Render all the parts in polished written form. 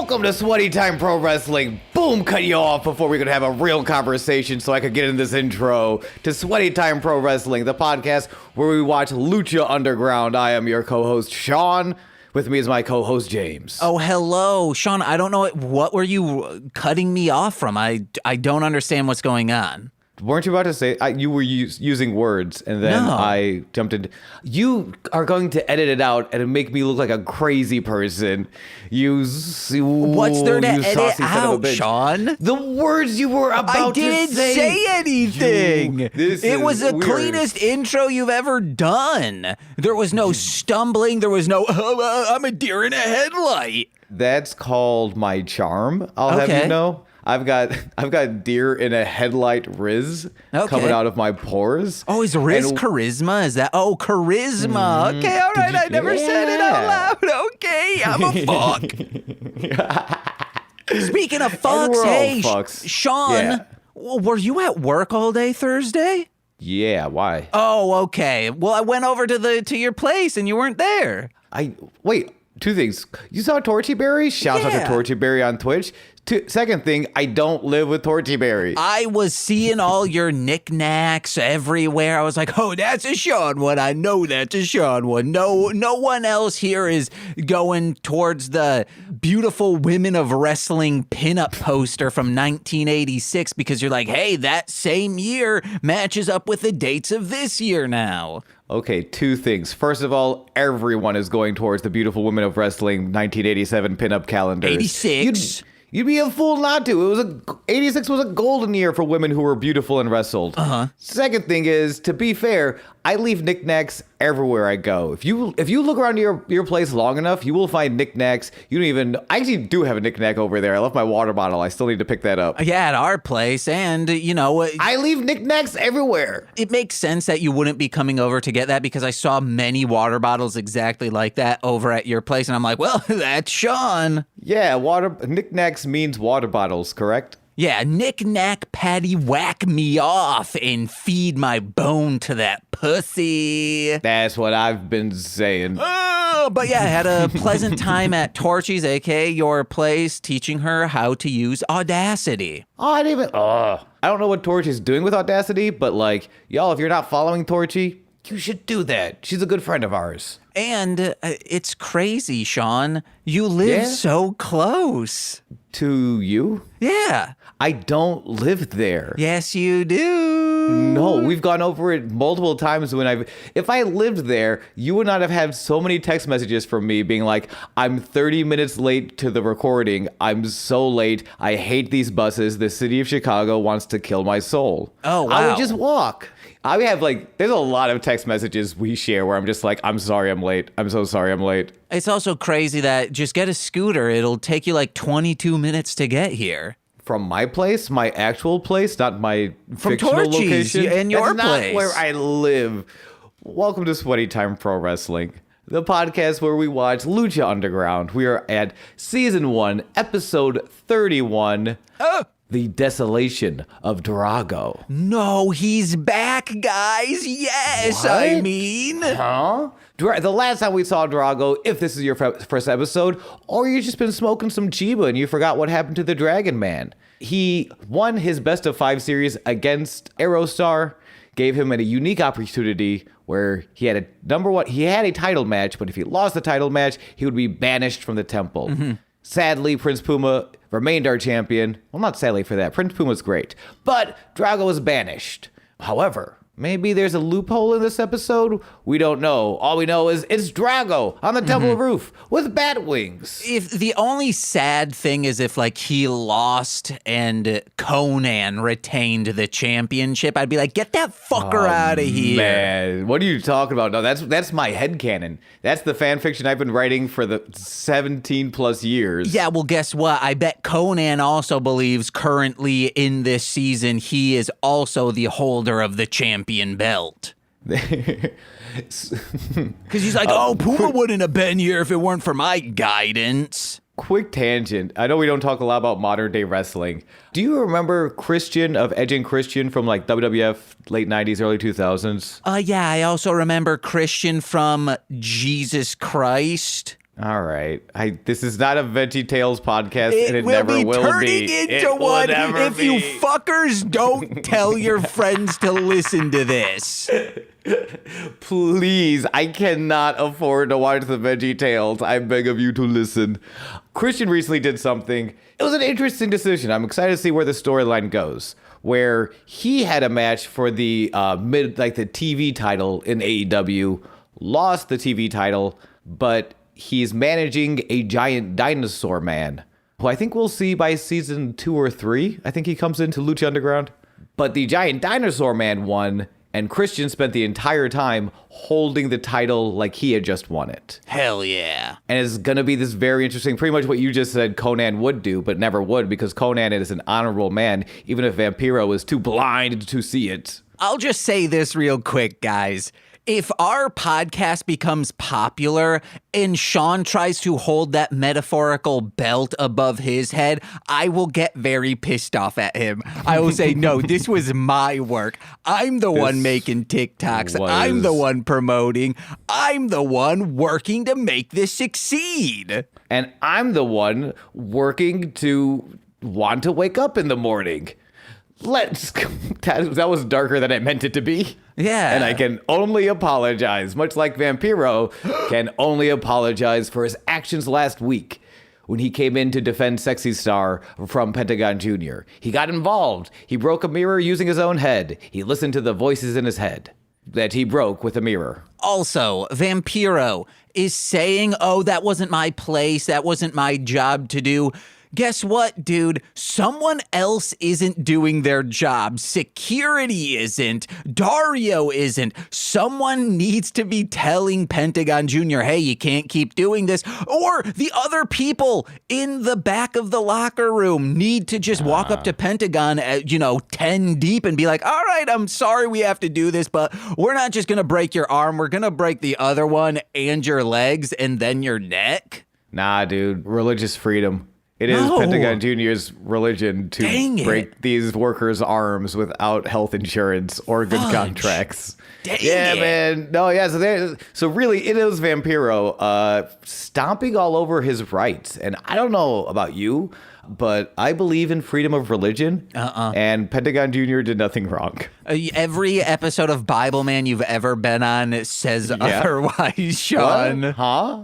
Welcome to Sweaty Time Pro Wrestling. Boom, cut you off before we could have a real conversation so I could get in this intro to Sweaty Time Pro Wrestling, the podcast where we watch Lucha Underground. I am your co-host, Sean. With me is my co-host, James. Oh, hello. Sean, I don't know, what were you cutting me off from? I don't understand what's going on. Weren't you about to say you were using words, and then No. I jumped in? You are going to edit it out and make me look like a crazy person. What's there to edit out, Sean? The words you were about to say. I didn't say anything. It was the weird. cleanest intro you've ever done. There was no stumbling. There was no, I'm a deer in a headlight. That's called my charm. I'll have you know. I've got deer in a headlight riz coming out of my pores. Oh, is riz charisma? Is that? Oh, charisma. Okay, all right. I never said it out loud. Okay, I'm a fuck. Speaking of fucks, hey, Sean, were you at work all day Thursday? Yeah, why? Oh, okay. Well, I went over to your place and you weren't there. Wait, two things. You saw TorchyBerry? Shout out to TorchyBerry on Twitch. Second thing, I don't live with TorchyBerry. I was seeing all your knickknacks everywhere. I was like, oh, that's a Sean one. I know that's a Sean one. No one else here is going towards the beautiful women of wrestling pinup poster from 1986 because you're like, hey, that same year matches up with the dates of this year now. Okay, two things. First of all, everyone is going towards the beautiful women of wrestling 1987 pinup calendar. 86? You'd be a fool not to. 86 was a golden year for women who were beautiful and wrestled. Second thing is, to be fair, I leave knickknacks everywhere I go. If you look around your place long enough, you will find knickknacks. I actually do have a knickknack over there. I left my water bottle. I still need to pick that up. Yeah, at our place, and I leave knickknacks everywhere. It makes sense that you wouldn't be coming over to get that because I saw many water bottles exactly like that over at your place, and I'm like, well, that's Sean. Yeah, knickknacks means water bottles, correct? Yeah, knick-knack, patty, whack me off and feed my bone to that pussy. That's what I've been saying. Oh, but yeah, I had a pleasant time at Torchy's, aka your place, teaching her how to use Audacity. I don't know what Torchy is doing with Audacity, but y'all, if you're not following Torchy, you should do that. She's a good friend of ours. And it's crazy, Sean. You live so close. To you? Yeah. I don't live there. Yes, you do. No, we've gone over it multiple times if I lived there, you would not have had so many text messages from me being like, I'm 30 minutes late to the recording. I'm so late. I hate these buses. The city of Chicago wants to kill my soul. Oh, wow. I would just walk. I have there's a lot of text messages we share where I'm just like, I'm sorry I'm late. I'm so sorry I'm late. It's also crazy that just get a scooter. It'll take you 22 minutes to get here. From my place, my actual place, not my from fictional Torchy's location. and your That's place. not where I live. Welcome to Sweaty Time Pro Wrestling, the podcast where we watch Lucha Underground. We are at Season 1, Episode 31. The Desolation of Drago. No, he's back, guys. Yes, What? I mean. Huh? The last time we saw Drago, if this is your first episode, or you've just been smoking some Chiba and you forgot what happened to the Dragon Man. He won his best of 5 series against Aerostar, gave him a unique opportunity where he had a title match, but if he lost the title match, he would be banished from the temple. Sadly, Prince Puma remained our champion. Well, not sadly for that. Prince Puma's great. But Drago was banished. However, maybe there's a loophole in this episode. We don't know. All we know is it's Drago on the temple roof with bat wings. If the only sad thing is if he lost and Conan retained the championship, I'd be like, get that fucker out of here. Man, what are you talking about? No, that's my headcanon. That's the fan fiction I've been writing for the 17 plus years. Yeah, well, guess what? I bet Conan also believes currently in this season he is also the holder of the champion belt. Because he's like, Puma wouldn't have been here if it weren't for my guidance. Quick tangent. I know we don't talk a lot about modern day wrestling. Do you remember Christian of Edge and Christian from WWF late 90s, early 2000s? Yeah, I also remember Christian from Jesus Christ. All right. This is not a Veggie Tales podcast, and it will never be will turning be. into It will one never if be. you fuckers don't tell your friends to listen to this. Please, I cannot afford to watch the Veggie Tales. I beg of you to listen. Christian recently did something. It was an interesting decision. I'm excited to see where the storyline goes. Where he had a match for the the TV title in AEW, lost the TV title, but he's managing a giant dinosaur man, who I think we'll see by season 2 or 3. I think he comes into Lucha Underground. But the giant dinosaur man won, and Christian spent the entire time holding the title like he had just won it. Hell yeah. And it's going to be this very interesting, pretty much what you just said Conan would do, but never would, because Conan is an honorable man, even if Vampiro is too blind to see it. I'll just say this real quick, guys. If our podcast becomes popular and Sean tries to hold that metaphorical belt above his head, I will get very pissed off at him. I will say, no, this was my work. I'm the one making TikToks. I'm the one promoting. I'm the one working to make this succeed. And I'm the one working to want to wake up in the morning. That was darker than I meant it to be. Yeah. And I can only apologize, much like Vampiro can only apologize for his actions last week when he came in to defend Sexy Star from Pentagon Jr. He got involved. He broke a mirror using his own head. He listened to the voices in his head that he broke with a mirror. Also, Vampiro is saying, oh, that wasn't my place. That wasn't my job to do. Guess what, dude? Someone else isn't doing their job. Security isn't. Dario isn't. Someone needs to be telling Pentagon Jr., hey, you can't keep doing this. Or the other people in the back of the locker room need to just walk up to Pentagon at, 10 deep and be like, all right, I'm sorry we have to do this, but we're not just going to break your arm. We're going to break the other one and your legs and then your neck. Nah, dude. Religious freedom. It is Pentagon Jr.'s religion to break these workers' arms without health insurance or good contracts. Man. No, yeah. So really, it is Vampiro stomping all over his rights. And I don't know about you, but I believe in freedom of religion. And Pentagon Jr. did nothing wrong. Every episode of Bible Man you've ever been on says otherwise, Sean. What? Huh?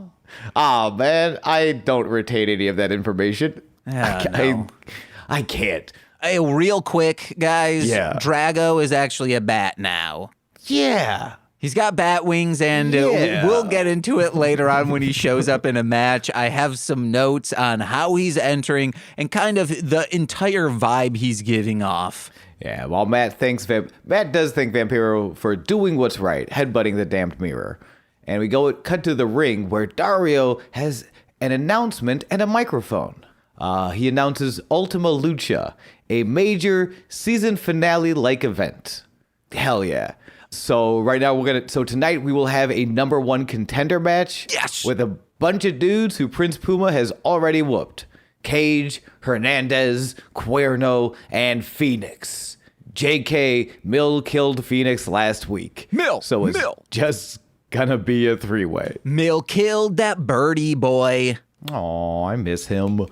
Oh, man, I don't retain any of that information. I can't. Hey, real quick, guys. Yeah. Drago is actually a bat now. Yeah. He's got bat wings, and we'll get into it later on when he shows up in a match. I have some notes on how he's entering and kind of the entire vibe he's giving off. Yeah, while Matt does thank Vampiro for doing what's right, headbutting the damned mirror. And we cut to the ring where Dario has an announcement and a microphone. He announces Ultima Lucha, a major season finale-like event. Hell yeah. So right now tonight we will have a number 1 contender match. Yes. With a bunch of dudes who Prince Puma has already whooped. Cage, Hernandez, Cuerno, and Phoenix. JK, Mill killed Phoenix last week. So it's just gonna be a 3-way. Mill killed that birdie boy. Oh, I miss him.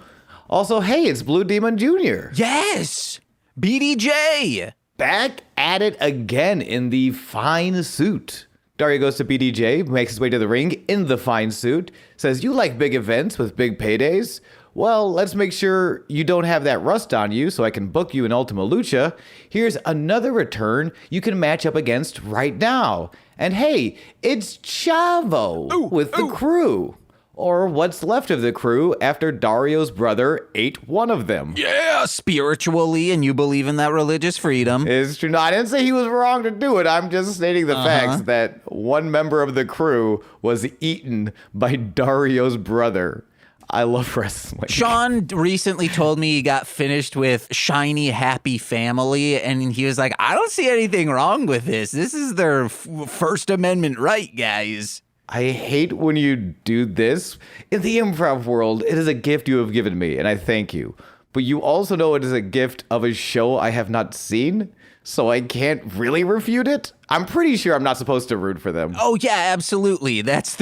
Also, hey, it's Blue Demon Jr. Yes! BDJ! Back at it again in the fine suit. Dario goes to BDJ, makes his way to the ring in the fine suit, says, you like big events with big paydays? Well, let's make sure you don't have that rust on you so I can book you in Ultima Lucha. Here's another return you can match up against right now. And hey, it's Chavo with the crew. Or what's left of the crew after Dario's brother ate one of them. Yeah, spiritually, and you believe in that religious freedom. It's true. No, I didn't say he was wrong to do it. I'm just stating the facts that one member of the crew was eaten by Dario's brother. I love wrestling. Sean recently told me he got finished with Shiny Happy Family, and he was like, I don't see anything wrong with this. This is their First Amendment right, guys. I hate when you do this. In the improv world, it is a gift you have given me, and I thank you. But you also know it is a gift of a show I have not seen. so I can't really refute it. I'm pretty sure I'm not supposed to root for them. Oh, yeah, absolutely. That's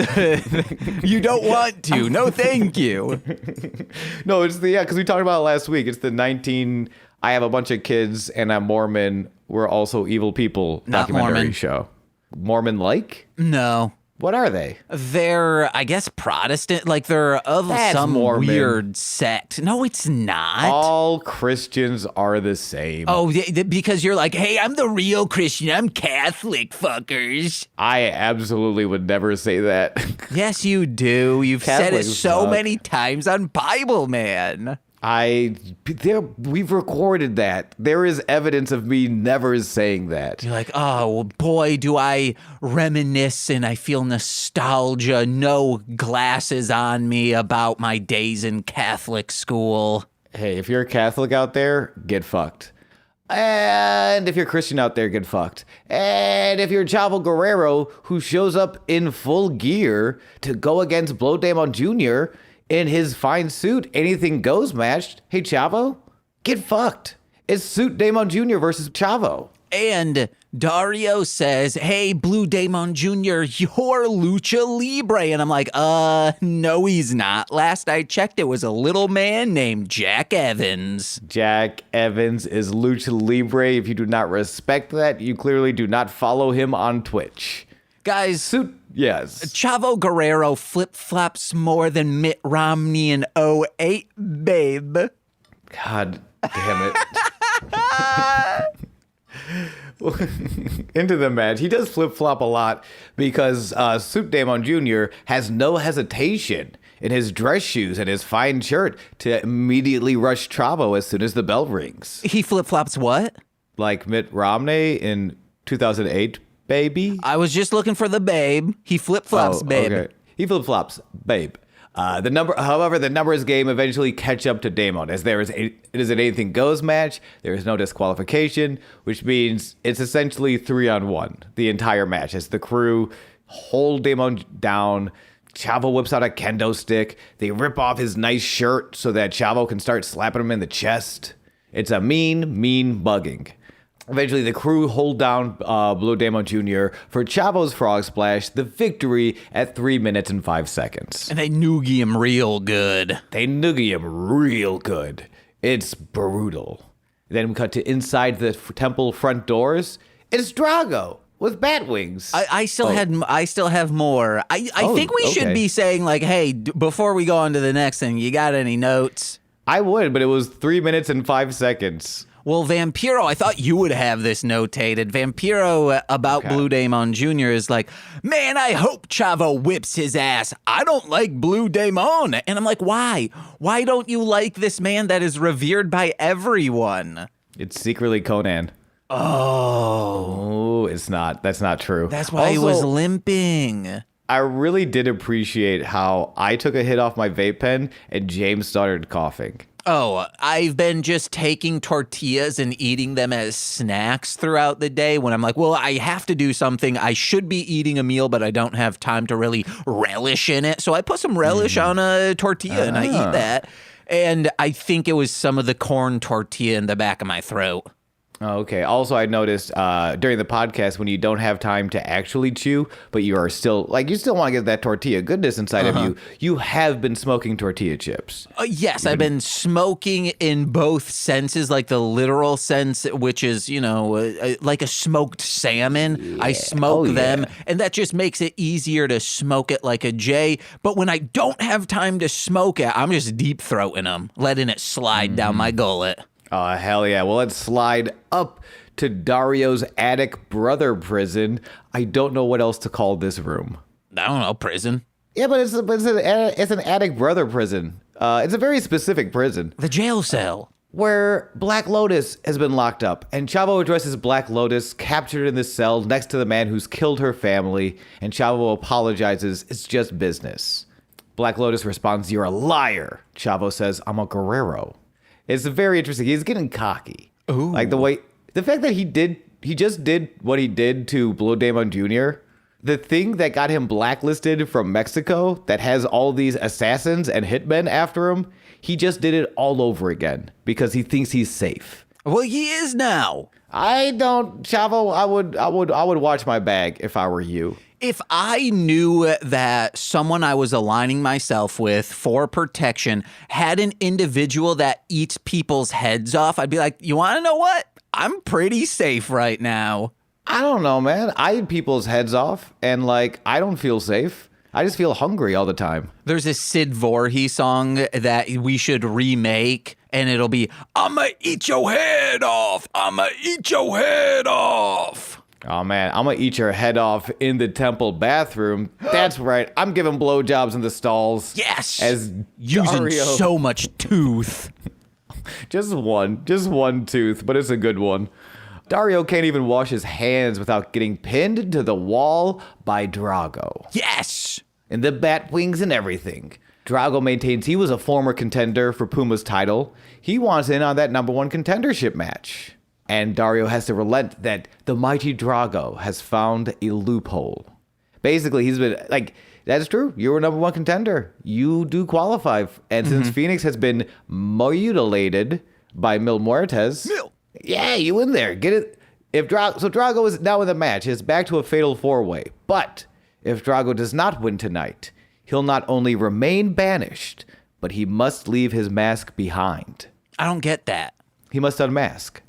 you don't want to. No, thank you. No, it's because we talked about it last week. It's the I have a bunch of kids and I'm Mormon. We're also evil people Not documentary Mormon. show. Mormon-like? No. What are they? They're, I guess, Protestant. Like, they're of That's some Mormon. weird sect. No, it's not. All Christians are the same. Oh, because you're like, hey, I'm the real Christian. I'm Catholic, fuckers. I absolutely would never say that. Yes, you do. You've said it Catholics so suck. many times on Bible, man. We've recorded that. There is evidence of me never saying that. You're like, oh, boy, do I reminisce and I feel nostalgia, no glasses on me about my days in Catholic school. Hey, if you're a Catholic out there, get fucked. And if you're Christian out there, get fucked. And if you're Chavo Guerrero, who shows up in full gear to go against Blow Damon Jr., in his fine suit, anything goes matched. Hey, Chavo, get fucked. It's Suit Damon Jr. versus Chavo. And Dario says, hey, Blue Damon Jr., you're Lucha Libre. And I'm like, no, he's not. Last I checked, it was a little man named Jack Evans. Jack Evans is Lucha Libre. If you do not respect that, you clearly do not follow him on Twitch. Guys, Yes. Chavo Guerrero flip-flops more than Mitt Romney in '08, babe. God damn it. Into the match. He does flip-flop a lot because Suit Damon Jr. has no hesitation in his dress shoes and his fine shirt to immediately rush Chavo as soon as the bell rings. He flip-flops what? Like Mitt Romney in 2008, baby. I was just looking for the babe. He flip-flops, babe. Okay. He flip-flops, babe. However, the numbers game eventually catch up to Damon as it is an anything goes match. There is no disqualification, which means it's essentially 3-on-1 the entire match as the crew hold Damon down. Chavo whips out a kendo stick. They rip off his nice shirt so that Chavo can start slapping him in the chest. It's a mean bugging. Eventually, the crew hold down Blue Damon Jr. for Chavo's Frog Splash, the victory at 3 minutes and 5 seconds. And they noogie him real good. They noogie him real good. It's brutal. Then we cut to inside the temple front doors. It's Drago with bat wings. I still have more. I think we should be saying like, hey, before we go on to the next thing, you got any notes? I would, but it was 3 minutes and 5 seconds. Well, Vampiro, I thought you would have this notated. Vampiro about Blue Damon Jr. is like, man, I hope Chavo whips his ass. I don't like Blue Damon. And I'm like, why? Why don't you like this man that is revered by everyone? It's secretly Conan. Oh, it's not. That's not true. That's why he was limping. I really did appreciate how I took a hit off my vape pen and James started coughing. Oh, I've been just taking tortillas and eating them as snacks throughout the day when I'm like, well, I have to do something. I should be eating a meal, but I don't have time to really relish in it. So I put some relish on a tortilla and I eat that. And I think it was some of the corn tortilla in the back of my throat. Oh, okay. Also, I noticed during the podcast when you don't have time to actually chew, but you are still you still want to get that tortilla goodness inside of you. You have been smoking tortilla chips. Yes, I've been smoking in both senses, like the literal sense, which is, like a smoked salmon. Yeah. I smoke them, and that just makes it easier to smoke it like a J. But when I don't have time to smoke it, I'm just deep throating them, letting it slide down my gullet. Oh, hell yeah. Well, let's slide up to Dario's attic brother prison. I don't know what else to call this room. I don't know, prison. Yeah, but it's an attic brother prison. It's a very specific prison. The jail cell. Where Black Lotus has been locked up. And Chavo addresses Black Lotus, captured in the cell next to the man who's killed her family. And Chavo apologizes, it's just business. Black Lotus responds, you're a liar. Chavo says, I'm a Guerrero. It's very interesting. He's getting cocky. Ooh. Like the fact that he just did what he did to Blue Damon Jr. The thing that got him blacklisted from Mexico that has all these assassins and hitmen after him, he just did it all over again because he thinks he's safe. Well, he is now. I don't, Chavo. I would watch my bag if I were you. If I knew that someone I was aligning myself with for protection had an individual that eats people's heads off, I'd be like, you want to know what? I'm pretty safe right now. I don't know, man. I eat people's heads off, and like, I don't feel safe. I just feel hungry all the time. There's a Sid Voorhees song that we should remake, and it'll be, I'ma eat your head off. I'ma eat your head off. Oh, man, I'm going to eat your head off in the temple bathroom. That's right. I'm giving blowjobs in the stalls. Yes. As using Dario. so much tooth. Just one tooth, but it's a good one. Dario can't even wash his hands without getting pinned to the wall by Drago. Yes. And the bat wings and everything. Drago maintains he was a former contender for Puma's title. He wants in on that #1 contendership match. And Dario has to relent that the mighty Drago has found a loophole. Basically, he's been like, that's true. You're a #1 contender. You do qualify. And since Phoenix has been mutilated by Mil Muertes, yeah, you in there. Get it. So Drago is now in the match. It's back to a fatal 4-way. But if Drago does not win tonight, he'll not only remain banished, but he must leave his mask behind. I don't get that. He must unmask.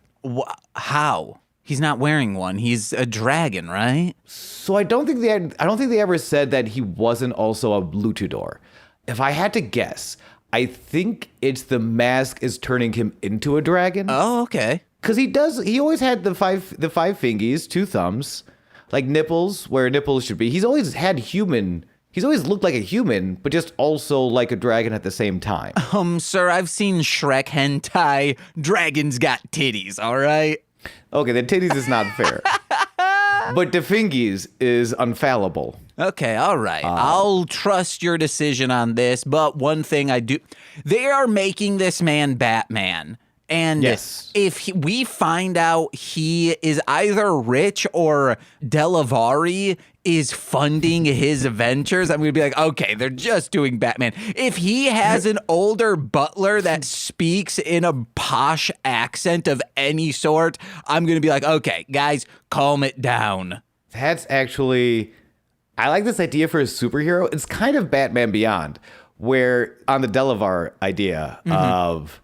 How? He's not wearing one. He's a dragon, right? So I don't think they ever said that he wasn't also a luchador. If I had to guess, I think it's the mask is turning him into a dragon. Oh, okay. Because he always had the five fingies, 2 thumbs, like nipples where nipples should be. He's always looked like a human, but just also like a dragon at the same time. Sir, I've seen Shrek hentai. Dragons got titties, all right? Okay, the titties is not fair. But the fingies is infallible. Okay, all right. I'll trust your decision on this, but one thing they are making this man Batman. And yes. If we find out he is either rich or Delavari is funding his ventures, I'm going to be like, okay, they're just doing Batman. If he has an older butler that speaks in a posh accent of any sort, I'm going to be like, okay, guys, calm it down. That's actually, I like this idea for a superhero. It's kind of Batman Beyond, where on the Delavar idea of...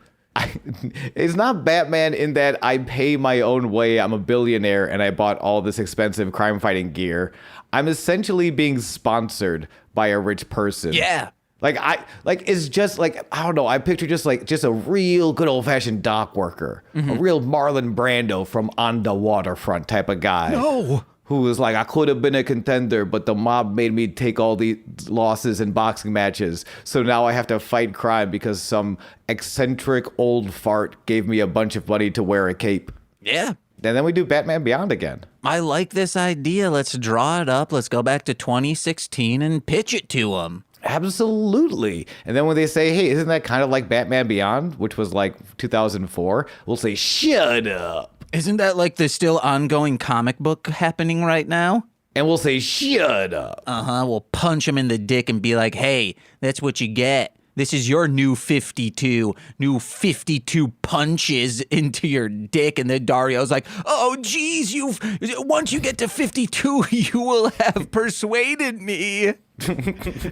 it's not Batman in that I pay my own way. I'm a billionaire and I bought all this expensive crime fighting gear. I'm essentially being sponsored by a rich person. Yeah. It's just like, I don't know. I picture just a real good old fashioned dock worker, a real Marlon Brando from On the Waterfront type of guy. No. Who was like, I could have been a contender, but the mob made me take all the losses in boxing matches. So now I have to fight crime because some eccentric old fart gave me a bunch of money to wear a cape. Yeah. And then we do Batman Beyond again. I like this idea. Let's draw it up. Let's go back to 2016 and pitch it to him. Absolutely. And then when they say, hey, isn't that kind of like Batman Beyond, which was like 2004, we'll say, shut up. Isn't that like the still ongoing comic book happening right now? And we'll say, shut up. We'll punch him in the dick and be like, hey, that's what you get. This is your new 52. New 52 punches into your dick. And then Dario's like, oh, geez, once you get to 52, you will have persuaded me.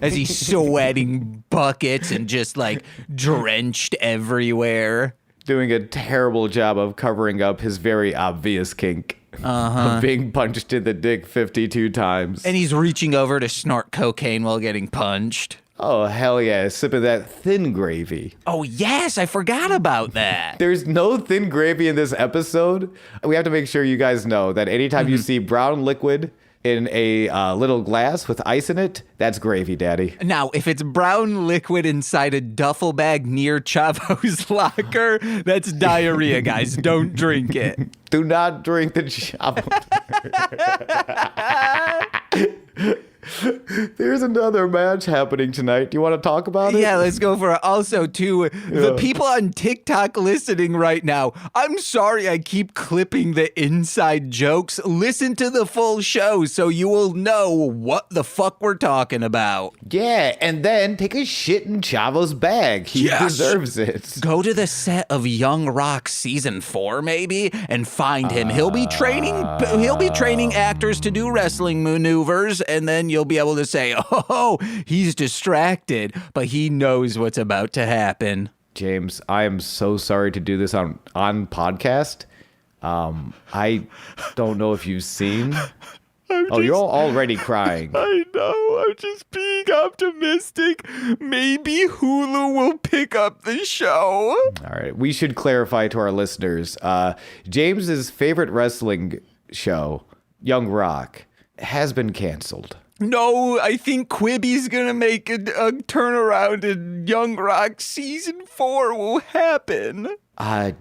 As he's sweating buckets and just like drenched everywhere. Doing a terrible job of covering up his very obvious kink of being punched in the dick 52 times. And he's reaching over to snort cocaine while getting punched. Oh, hell yeah. Sipping that thin gravy. Oh, yes. I forgot about that. There's no thin gravy in this episode. We have to make sure you guys know that anytime you see brown liquid in a little glass with ice in it, that's gravy, Daddy. Now, if it's brown liquid inside a duffel bag near Chavo's locker, that's diarrhea, guys. Don't drink it. Do not drink the Chavo. There's another match happening tonight. Do you want to talk about it? Yeah, let's go for it. Also, too, the people on TikTok listening right now, I'm sorry I keep clipping the inside jokes. Listen to the full show so you will know what the fuck we're talking about. Yeah, and then take a shit in Chavo's bag. He deserves it. Go to the set of Young Rock season 4, maybe, and find him. He'll be training actors to do wrestling maneuvers, and then you'll be able to say, oh, he's distracted, but he knows what's about to happen. James, I am so sorry to do this on podcast. I don't know if you've seen. You're already crying. I know. I'm just being optimistic. Maybe Hulu will pick up the show. All right. We should clarify to our listeners. James's favorite wrestling show, Young Rock, has been canceled. No, I think Quibi's gonna make a turnaround and Young Rock season 4 will happen.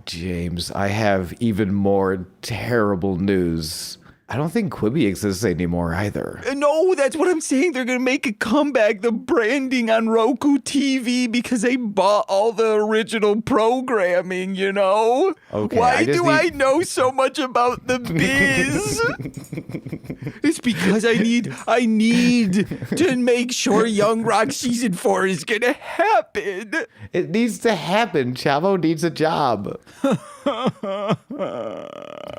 James, I have even more terrible news. I don't think Quibi exists anymore either. No, that's what I'm saying. They're going to make a comeback. The branding on Roku TV because they bought all the original programming, you know? Okay. Why do I know so much about the biz? It's because I need to make sure Young Rock season 4 is going to happen. It needs to happen. Chavo needs a job.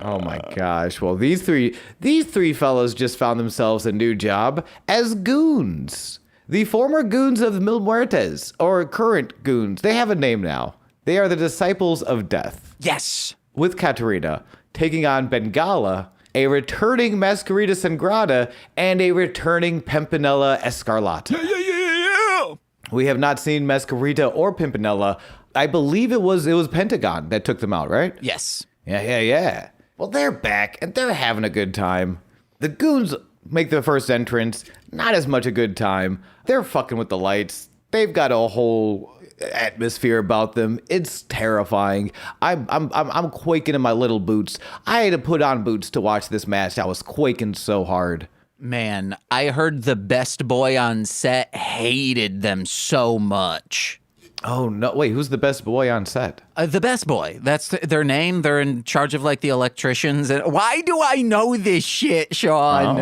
Oh my gosh. Well, these three fellows just found themselves a new job as goons. The former goons of Mil Muertes, or current goons. They have a name now. They are the Disciples of Death. Yes. With Katarina taking on Bengala, a returning Masquerita Sangrada, and a returning Pimpinella Escarlata. Yeah. We have not seen Masquerita or Pimpinella. I believe it was Pentagon that took them out, right? Yes. Yeah. Well, they're back, and they're having a good time. The goons make their first entrance. Not as much a good time. They're fucking with the lights. They've got a whole atmosphere about them. It's terrifying. I'm quaking in my little boots. I had to put on boots to watch this match. I was quaking so hard. Man, I heard the best boy on set hated them so much. Oh, no. Wait, who's the best boy on set? The best boy. That's their name. They're in charge of, like, the electricians. And why do I know this shit, Sean?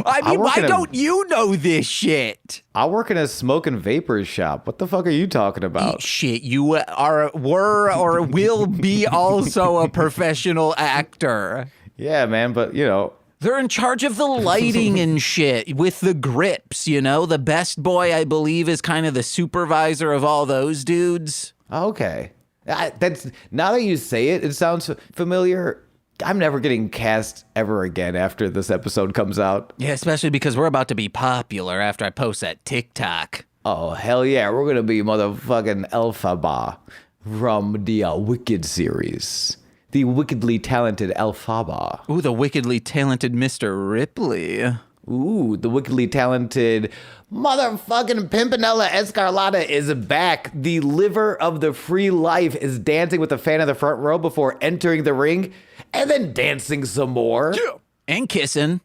I mean, why don't you know this shit? I work in a smoke and vapors shop. What the fuck are you talking about? Eat shit. You were or will be also a professional actor. Yeah, man, but, you know. They're in charge of the lighting and shit with the grips, you know? The best boy, I believe, is kind of the supervisor of all those dudes. Okay. That's now that you say it, it sounds familiar. I'm never getting cast ever again after this episode comes out. Yeah, especially because we're about to be popular after I post that TikTok. Oh, hell yeah. We're going to be motherfucking Elphaba from the Wicked series. The wickedly talented Elphaba. Ooh, the wickedly talented Mr. Ripley. Ooh, the wickedly talented motherfucking Pimpinella Escarlata is back. The liver of the free life is dancing with the fan in the front row before entering the ring and then dancing some more. Yeah. And kissing.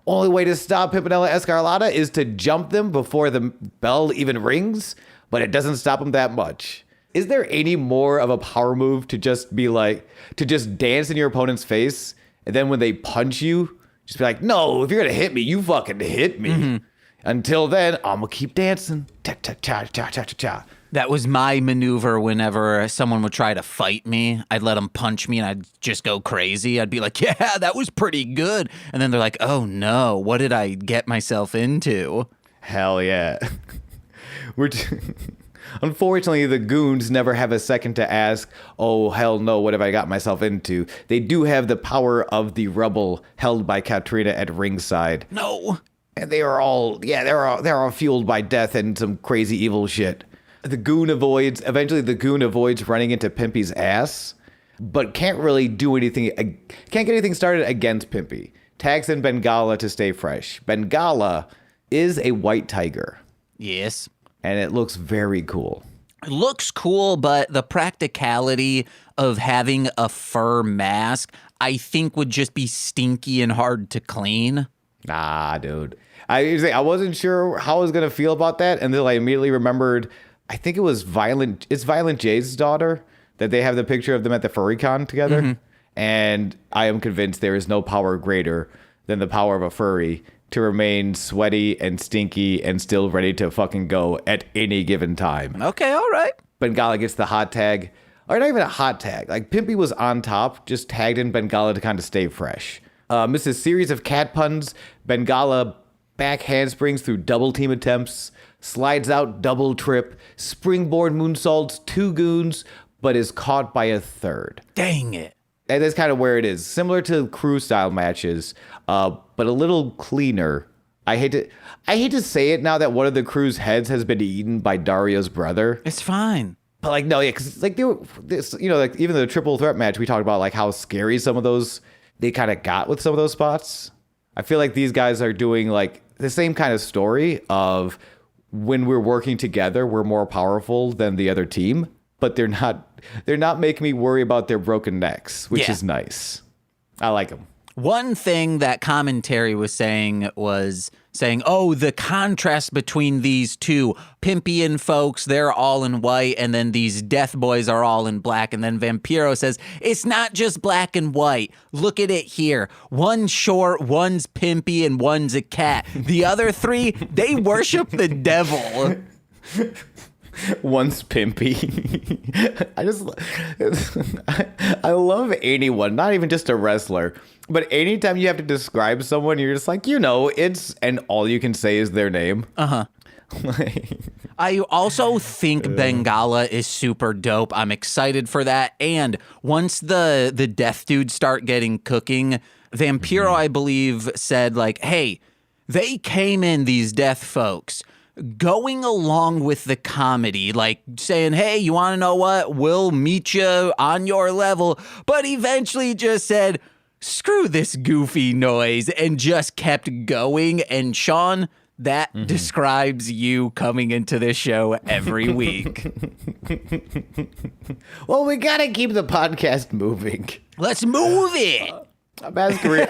Only way to stop Pimpinella Escarlata is to jump them before the bell even rings, but it doesn't stop them that much. Is there any more of a power move to just be like, to just dance in your opponent's face, and then when they punch you, just be like, no, if you're going to hit me, you fucking hit me. Mm-hmm. Until then, I'm going to keep dancing. Cha-cha-cha-cha-cha-cha. That was my maneuver whenever someone would try to fight me. I'd let them punch me and I'd just go crazy. I'd be like, yeah, that was pretty good. And then they're like, oh no, what did I get myself into? Hell yeah. Unfortunately, the goons never have a second to ask, oh, hell no, what have I got myself into? They do have the power of the rebel held by Katrina at ringside. No. And they're all fueled by death and some crazy evil shit. Eventually the goon avoids running into Pimpy's ass, but can't really do anything, can't get anything started against Pimpy. Tags in Bengala to stay fresh. Bengala is a white tiger. Yes. And it looks very cool. It looks cool, but the practicality of having a fur mask, I think would just be stinky and hard to clean. Nah, dude. I wasn't sure how I was gonna feel about that, and then I immediately remembered. I think it was Violent. It's Violent J's daughter that they have the picture of them at the FurryCon together, and I am convinced there is no power greater than the power of a furry to remain sweaty and stinky and still ready to fucking go at any given time. Okay, all right. Bengala gets the hot tag, or not even a hot tag. Like Pimpy was on top, just tagged in Bengala to kind of stay fresh. Misses series of cat puns. Bengala back handsprings through double team attempts, slides out double trip, springboard moonsaults 2 goons, but is caught by a third. Dang it. And that's kind of where it is. Similar to crew style matches, but a little cleaner. I hate to say it now that one of the crew's heads has been eaten by Dario's brother. It's fine. But like, no, yeah, because like they were, this, like even the triple threat match, we talked about like how scary some of those, they kind of got with some of those spots. I feel like these guys are doing like the same kind of story of when we're working together, we're more powerful than the other team, but they're not making me worry about their broken necks, which is nice. I like them. One thing that commentary was saying, oh, the contrast between these two Pimpian folks, they're all in white, and then these Death Boys are all in black. And then Vampiro says, it's not just black and white. Look at it here. One's short, one's pimpy, and one's a cat. The other 3, they worship the devil. One's pimpy. I love anyone, not even just a wrestler, but anytime you have to describe someone, you're just like, and all you can say is their name. I also think Bengala is super dope. I'm excited for that. And once the death dudes start getting cooking, Vampiro, I believe, said like, hey, they came in, these death folks, going along with the comedy, like saying, hey, you want to know what? We'll meet you on your level. But eventually just said, screw this goofy noise, and just kept going. And Sean, that describes you coming into this show every week. Well, we got to keep the podcast moving. Let's move it. Masquerade.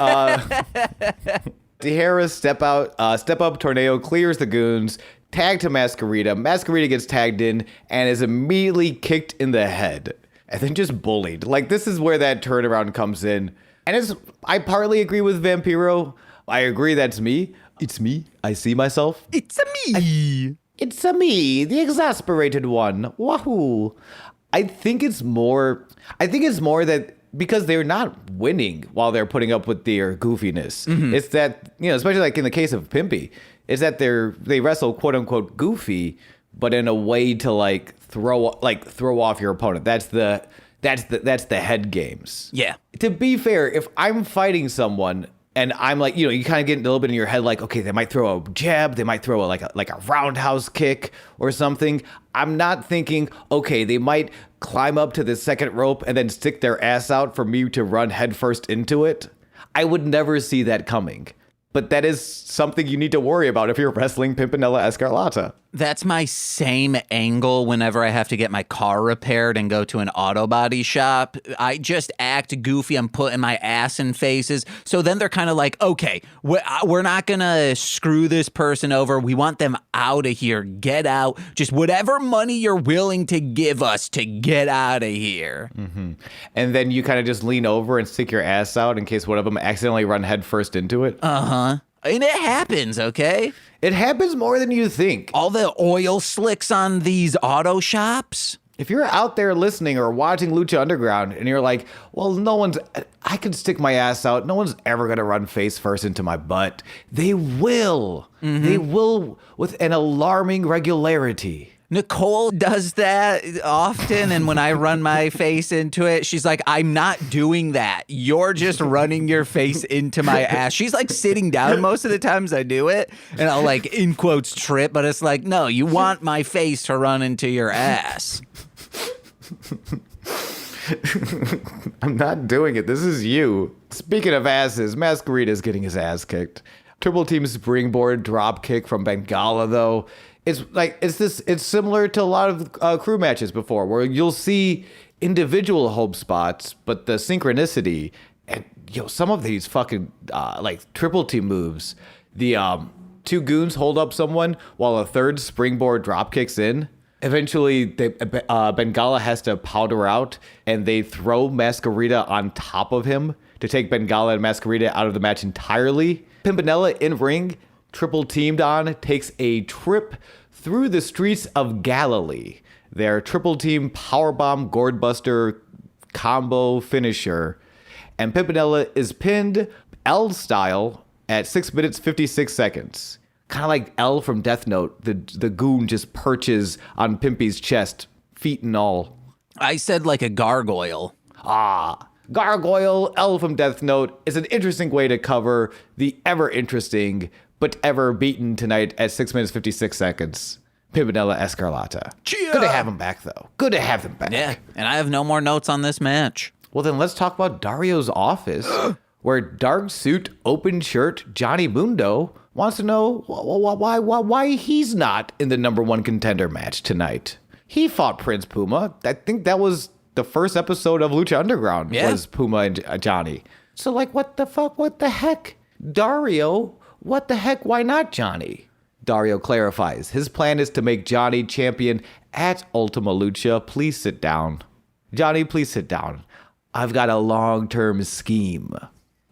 Tijera step up tornado, clears the goons, tag to Masquerita. Masquerita gets tagged in and is immediately kicked in the head and then just bullied. Like, this is where that turnaround comes in. And I partly agree with Vampiro. I agree that's me. It's me. I see myself. It's a me. It's a me, the exasperated one. Wahoo. I think it's more that because they're not winning while they're putting up with their goofiness. It's that, especially like in the case of Pimpy, is that they wrestle quote unquote goofy, but in a way to throw off your opponent. That's the head games. Yeah. To be fair, if I'm fighting someone and I'm like, you kind of get a little bit in your head, like, okay, they might throw a jab, they might throw a roundhouse kick or something. I'm not thinking, okay, they might climb up to the second rope and then stick their ass out for me to run headfirst into it. I would never see that coming. But that is something you need to worry about if you're wrestling Pimpinella Escarlata. That's my same angle whenever I have to get my car repaired and go to an auto body shop. I just act goofy. I'm putting my ass in faces. So then they're kind of like, okay, we're not going to screw this person over. We want them out of here. Get out. Just whatever money you're willing to give us to get out of here. Mm-hmm. And then you kind of just lean over and stick your ass out in case one of them accidentally run headfirst into it. Uh-huh. And it happens, okay? It happens more than you think. All the oil slicks on these auto shops. If you're out there listening or watching Lucha Underground and you're like, well, I can stick my ass out. No one's ever going to run face first into my butt. They will. Mm-hmm. They will with an alarming regularity. Nicole does that often, and when I run my face into it, she's like, I'm not doing that. You're just running your face into my ass. She's like sitting down most of the times I do it, and I'll in quotes, trip, but it's like, no, you want my face to run into your ass. I'm not doing it. This is you. Speaking of asses, Masquerita's getting his ass kicked. Triple team springboard drop kick from Bengala, though. It's similar to a lot of crew matches before, where you'll see individual hope spots, but the synchronicity and some of these fucking like triple team moves. The two goons hold up someone while a third springboard drop kicks in. Eventually, Bengala has to powder out, and they throw Masquerita on top of him to take Bengala and Masquerita out of the match entirely. Pimpinella in ring, triple teamed on, takes a trip through the streets of Galilee. Their triple team powerbomb gourdbuster combo finisher. And Pimpinella is pinned L style at 6 minutes 56 seconds. Kind of like L from Death Note. The goon just perches on Pimpy's chest, feet and all. I said like a gargoyle. Gargoyle, L from Death Note is an interesting way to cover the ever interesting but ever beaten tonight at 6 minutes 56 seconds. Pimpinella Escarlata. Chia! Good to have him back, though. Good to have them back. Yeah, and I have no more notes on this match. Well, then let's talk about Dario's office, where dark suit, open shirt Johnny Mundo wants to know why he's not in the number one contender match tonight. He fought Prince Puma. I think that was the first episode of Lucha Underground was Puma and Johnny. So, like, what the fuck? What the heck? Dario, what the heck? Why not Johnny? Dario clarifies. His plan is to make Johnny champion at Ultima Lucha. Please sit down. Johnny, please sit down. I've got a long-term scheme.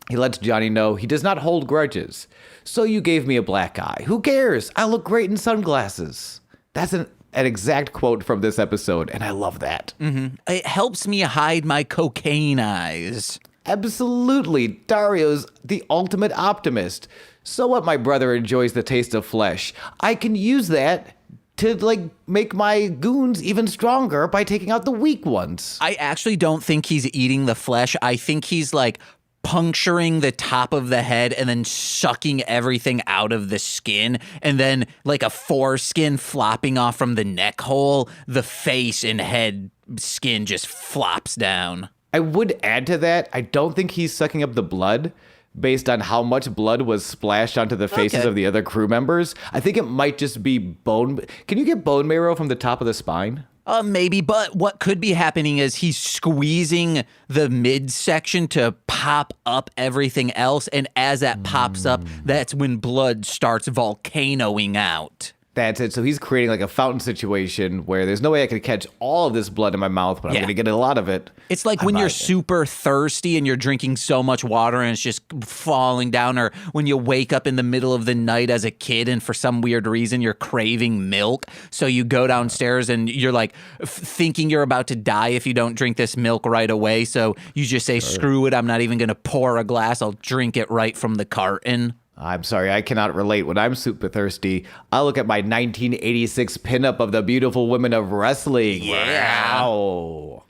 He lets Johnny know he does not hold grudges. So you gave me a black eye. Who cares? I look great in sunglasses. That's an exact quote from this episode, and I love that. Mm-hmm. It helps me hide my cocaine eyes. Absolutely. Dario's the ultimate optimist. So what, my brother enjoys the taste of flesh. I can use that to, like, make my goons even stronger by taking out the weak ones. I actually don't think he's eating the flesh. I think he's, like, puncturing the top of the head and then sucking everything out of the skin, and then like a foreskin flopping off from the neck hole, the face and head skin just flops down. I would add to that, I don't think he's sucking up the blood based on how much blood was splashed onto the faces of the other crew members. I think it might just be bone. Can you get bone marrow from the top of the spine? Maybe, but what could be happening is he's squeezing the midsection to pop up everything else, and as that pops up, that's when blood starts volcanoing out. That's it. So he's creating like a fountain situation where there's no way I could catch all of this blood in my mouth, but I'm going to get a lot of it. It's like when you're super thirsty and you're drinking so much water and it's just falling down, or when you wake up in the middle of the night as a kid and for some weird reason you're craving milk. So you go downstairs and you're like thinking you're about to die if you don't drink this milk right away. So you just say, screw it, I'm not even going to pour a glass. I'll drink it right from the carton. I'm sorry, I cannot relate. When I'm super thirsty, I look at my 1986 pinup of the beautiful women of wrestling. Yeah. Wow.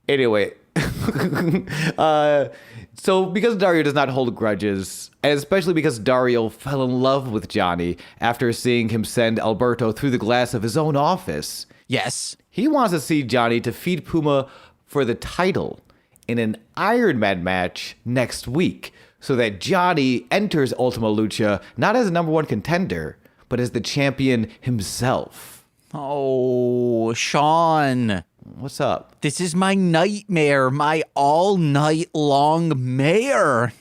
Anyway, so because Dario does not hold grudges, and especially because Dario fell in love with Johnny after seeing him send Alberto through the glass of his own office. Yes. He wants to see Johnny defeat Puma for the title in an Iron Man match next week, so that Johnny enters Ultima Lucha not as a number one contender, but as the champion himself. Oh, Sean. What's up? This is my nightmare, my all night long mare.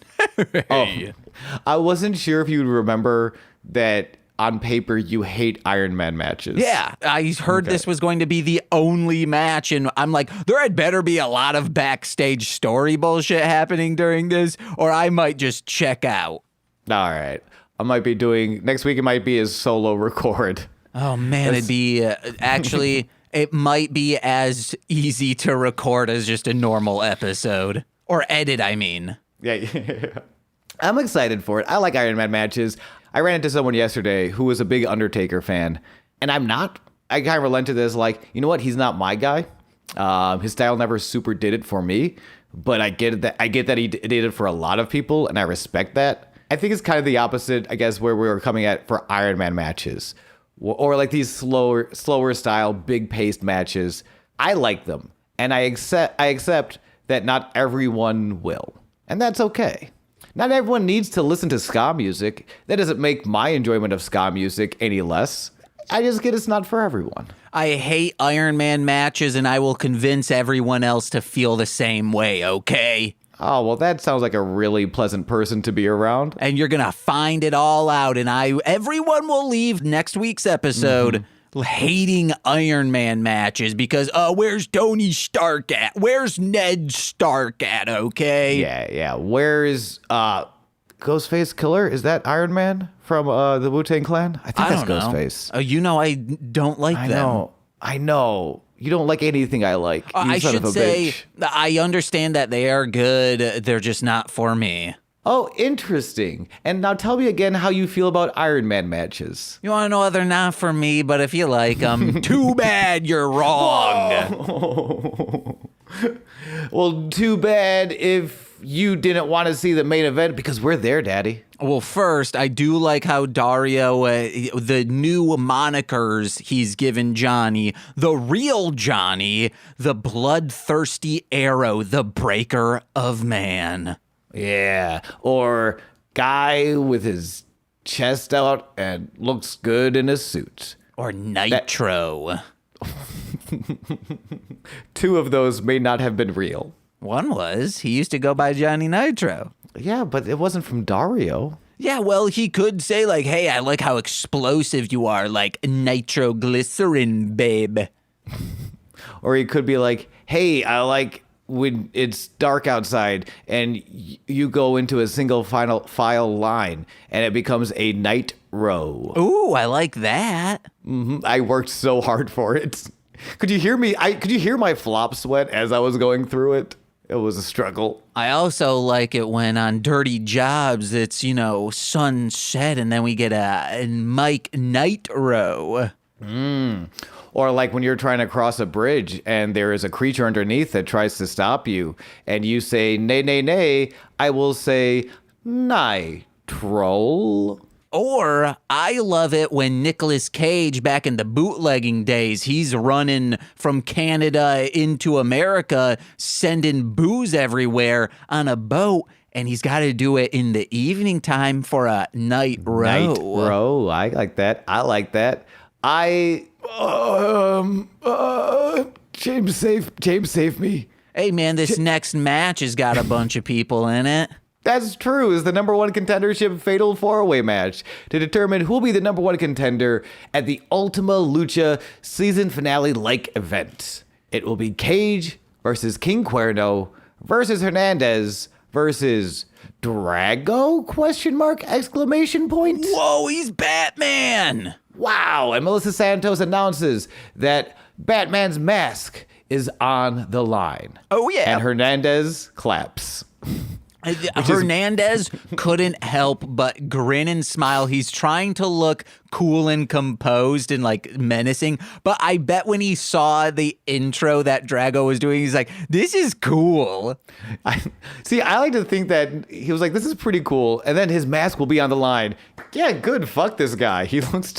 I wasn't sure if you remember that on paper you hate Iron Man matches. Yeah, I heard this was going to be the only match, and I'm like, there had better be a lot of backstage story bullshit happening during this, or I might just check out. All right. I might be doing, next week it might be a solo record. Oh man, it'd be, actually, it might be as easy to record as just a normal episode. Or edit, I mean. Yeah. I'm excited for it. I like Iron Man matches. I ran into someone yesterday who was a big Undertaker fan, and I'm not. I kind of relented as like, you know what? He's not my guy. His style never super did it for me, but I get that he did it for a lot of people, and I respect that. I think it's kind of the opposite, I guess, where we were coming at for Iron Man matches, or like these slower style, big paced matches. I like them, and I accept that not everyone will, and that's okay. Not everyone needs to listen to ska music. That doesn't make my enjoyment of ska music any less. I just get it's not for everyone. I hate Iron Man matches, and I will convince everyone else to feel the same way, okay? Oh, well, that sounds like a really pleasant person to be around. And you're going to find it all out. And everyone will leave next week's episode hating Iron Man matches because, where's Tony Stark at? Where's Ned Stark at, okay? Yeah. Where's Ghostface Killer? Is that Iron Man from the Wu-Tang Clan? I think that's Ghostface. I don't like them. I know. You don't like anything I like. You I son should of a say, bitch. I understand that they are good. They're just not for me. Oh, interesting. And now tell me again how you feel about Iron Man matches. You want to know they're not for me, but if you like them, too bad you're wrong. Well, too bad if you didn't want to see the main event because we're there, Daddy. Well, first, I do like how Dario, the new monikers he's given Johnny, the real Johnny, the bloodthirsty arrow, the breaker of man. Yeah, or guy with his chest out and looks good in a suit. Or Nitro. Two of those may not have been real. One was. He used to go by Johnny Nitro. Yeah, but it wasn't from Dario. Yeah, well, he could say, like, hey, I like how explosive you are, like nitroglycerin, babe. Or he could be like, hey, I like when it's dark outside and you go into a single file line and it becomes a night row. Ooh, I like that. I worked so hard for it. Could you hear me? Could you hear my flop sweat as I was going through it? It was a struggle. I also like it when on Dirty Jobs, it's, sunset and then we get a Mike Nitro. Or like when you're trying to cross a bridge and there is a creature underneath that tries to stop you and you say, nay, nay, nay, I will say, Nitro. Or I love it when Nicolas Cage, back in the bootlegging days, he's running from Canada into America, sending booze everywhere on a boat, and he's got to do it in the evening time for a night row. Night row. I like that. James, save me. Hey, man, this next match has got a bunch of people in it. That's true. Is the number one contendership fatal 4-way match to determine who will be the number one contender at the Ultima Lucha season finale-like event. It will be Cage versus King Cuerno versus Hernandez versus Drago? ? Whoa, he's Batman! Wow. And Melissa Santos announces that Batman's mask is on the line. Oh, yeah. And Hernandez claps. Hernandez couldn't help but grin and smile. He's trying to look cool and composed and like menacing. But I bet when he saw the intro that Drago was doing, he's like, this is cool. I like to think that he was like, this is pretty cool. And then his mask will be on the line. Yeah, good. Fuck this guy. He looks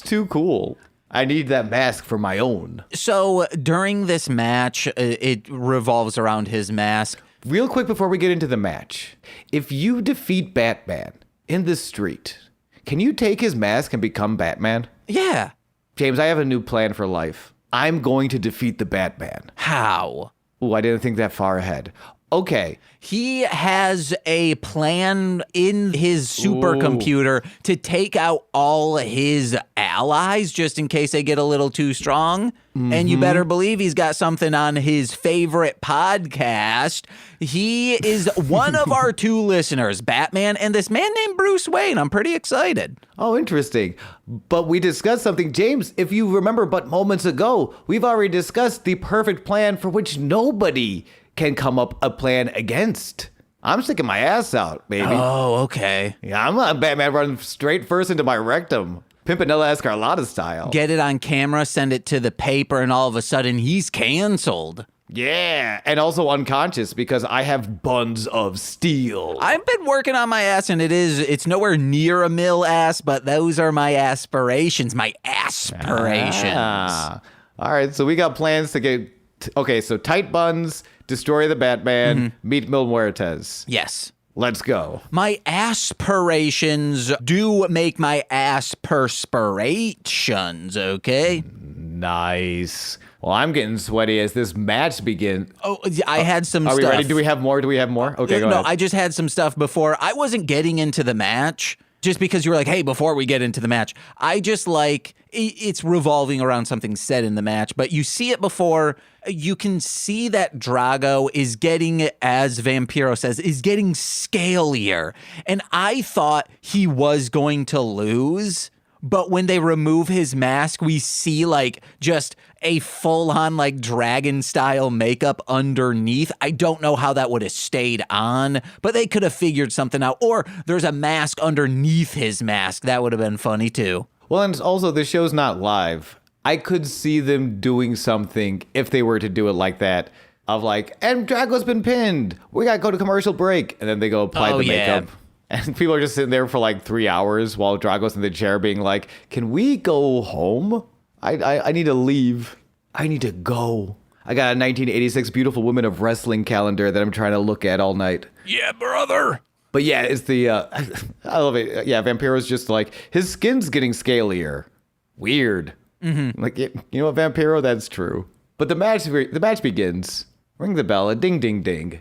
too cool. I need that mask for my own. So during this match, it revolves around his mask. Real quick before we get into the match, if you defeat Batman in the street, can you take his mask and become Batman? Yeah. James, I have a new plan for life. I'm going to defeat the Batman. How? Ooh, I didn't think that far ahead. Okay. He has a plan in his supercomputer to take out all his allies just in case they get a little too strong. And you better believe he's got something on his favorite podcast. He is one of our two listeners, Batman, and this man named Bruce Wayne. I'm pretty excited. Oh, interesting. But we discussed something. James, if you remember but moments ago, we've already discussed the perfect plan for which nobody can come up a plan against. I'm sticking my ass out, baby. Oh, okay. Yeah, I'm a Batman running straight first into my rectum. Pimpinella Escarlata style. Get it on camera, send it to the paper, and all of a sudden he's canceled. Yeah, and also unconscious because I have buns of steel. I've been working on my ass, and it's nowhere near a mill ass, but those are my aspirations. My aspirations. Ah. All right, so we got plans to get... Okay, so tight buns, destroy the Batman, meet Mil Muertes. Yes. Let's go. My aspirations do make my ass perspirations, okay? Nice. Well, I'm getting sweaty as this match begins. Oh, I had some Are stuff. we ready? Do we have more? Okay, go No, ahead. I just had some stuff before. I wasn't getting into the match just because you were like, hey, before we get into the match. I just like, it's revolving around something said in the match, but you see it before. You can see that Drago is getting, as Vampiro says, is getting scalier. And I thought he was going to lose. But when they remove his mask, we see like just a full-on like dragon style makeup underneath. I don't know how that would have stayed on, but they could have figured something out. Or there's a mask underneath his mask. That would have been funny too. Well, and also the show's not live. I could see them doing something if they were to do it like that. Of like, and Drago's been pinned. We gotta go to commercial break. And then they go apply the makeup. And people are just sitting there for like 3 hours while Drago's in the chair being like, can we go home? I need to leave. I need to go. I got a 1986 Beautiful Women of Wrestling calendar that I'm trying to look at all night. Yeah, brother. But yeah, it's the, I love it. Yeah, Vampiro's just like, his skin's getting scalier. Weird. Mm-hmm. Like, you know what, Vampiro? That's true. But the match begins. Ring the bell, a ding, ding, ding.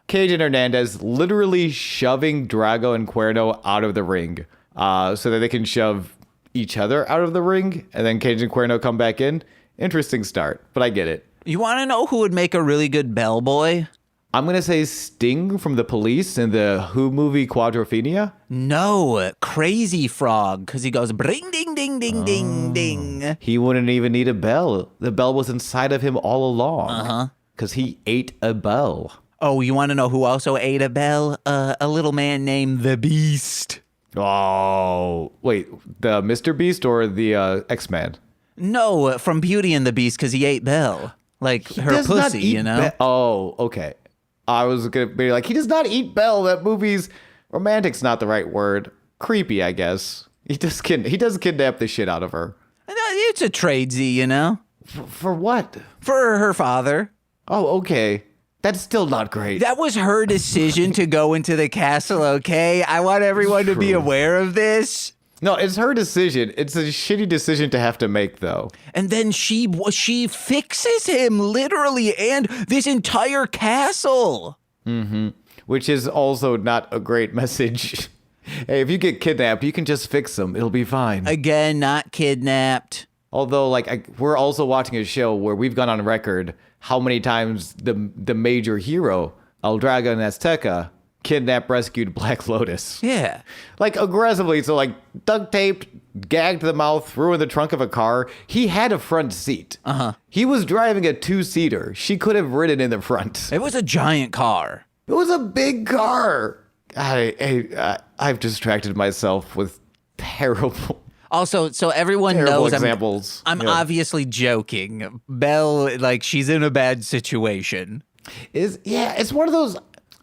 Cage and Hernandez literally shoving Drago and Cuerno out of the ring so that they can shove each other out of the ring, and then Cage and Cuerno come back in. Interesting start, but I get it. You want to know who would make a really good bellboy? I'm going to say Sting from The Police in the Who movie Quadrophenia. No, Crazy Frog, because he goes bring, ding, ding, ding, ding, ding. He wouldn't even need a bell. The bell was inside of him all along. Uh-huh. Because he ate a bell. Oh, you want to know who also ate a bell? A little man named the Beast. Oh, wait, the Mr. Beast or the X-Man? No, from Beauty and the Beast, because he ate Belle. Like her pussy, you know? Oh, okay. I was going to be like, he does not eat Belle. That movie's romantic's not the right word. Creepy, I guess. He does kidnap the shit out of her. It's a tradesy, you know? For what? For her father. Oh, okay. That's still not great. That was her decision to go into the castle, okay? I want everyone to be aware of this. No, it's her decision. It's a shitty decision to have to make, though. And then she fixes him, literally, and this entire castle. Mm-hmm. Which is also not a great message. Hey, if you get kidnapped, you can just fix them. It'll be fine. Again, not kidnapped. Although, like, we're also watching a show where we've gone on record how many times the major hero, El Drago and Azteca, kidnapped, rescued Black Lotus. Yeah. Like, aggressively. So, like, duct taped, gagged the mouth, threw in the trunk of a car. He had a front seat. Uh-huh. He was driving a 2-seater. She could have ridden in the front. It was a giant car. It was a big car. I've distracted myself with terrible... Also, so everyone Terrible knows examples. I'm obviously joking. Belle, like, she's in a bad situation. It's one of those.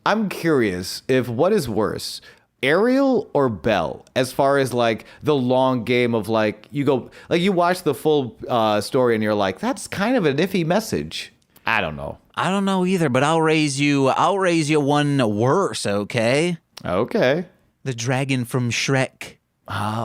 I'm curious if what is worse, Ariel or Belle, as far as like the long game of like you watch the full story and you're like, that's kind of an iffy message. I don't know. I don't know either, but I'll raise you one worse, okay? Okay. The dragon from Shrek.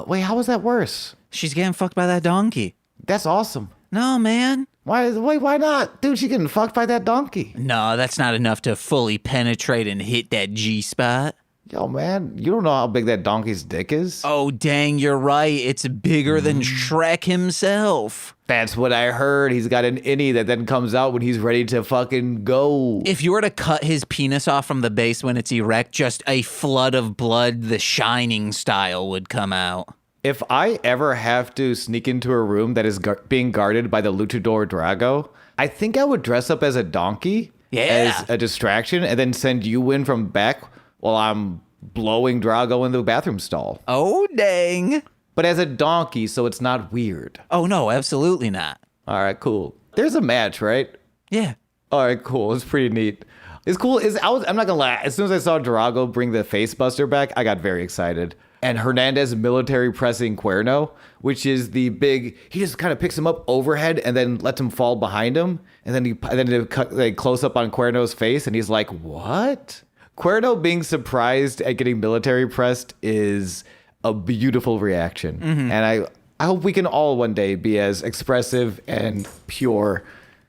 Wait, how was that worse? She's getting fucked by that donkey. That's awesome. No, man. Why not? Dude, she getting fucked by that donkey. No, that's not enough to fully penetrate and hit that G-spot. Yo, man, you don't know how big that donkey's dick is. Oh, dang, you're right. It's bigger than Shrek himself. That's what I heard. He's got an innie that then comes out when he's ready to fucking go. If you were to cut his penis off from the base when it's erect, just a flood of blood, the Shining style, would come out. If I ever have to sneak into a room that is being guarded by the Luchador Drago, I think I would dress up as a donkey as a distraction and then send you in from back while I'm blowing Drago in the bathroom stall. Oh, dang. But as a donkey, so it's not weird. Oh, no, absolutely not. All right, cool. There's a match, right? Yeah. All right, cool. It's pretty neat. It's cool. I'm not gonna lie. As soon as I saw Drago bring the face buster back, I got very excited. And Hernandez military pressing Cuerno, which is the big. He just kind of picks him up overhead and then lets him fall behind him, and then they close up on Cuerno's face, and he's like, "What?" Cuerno being surprised at getting military pressed is a beautiful reaction, and I hope we can all one day be as expressive and pure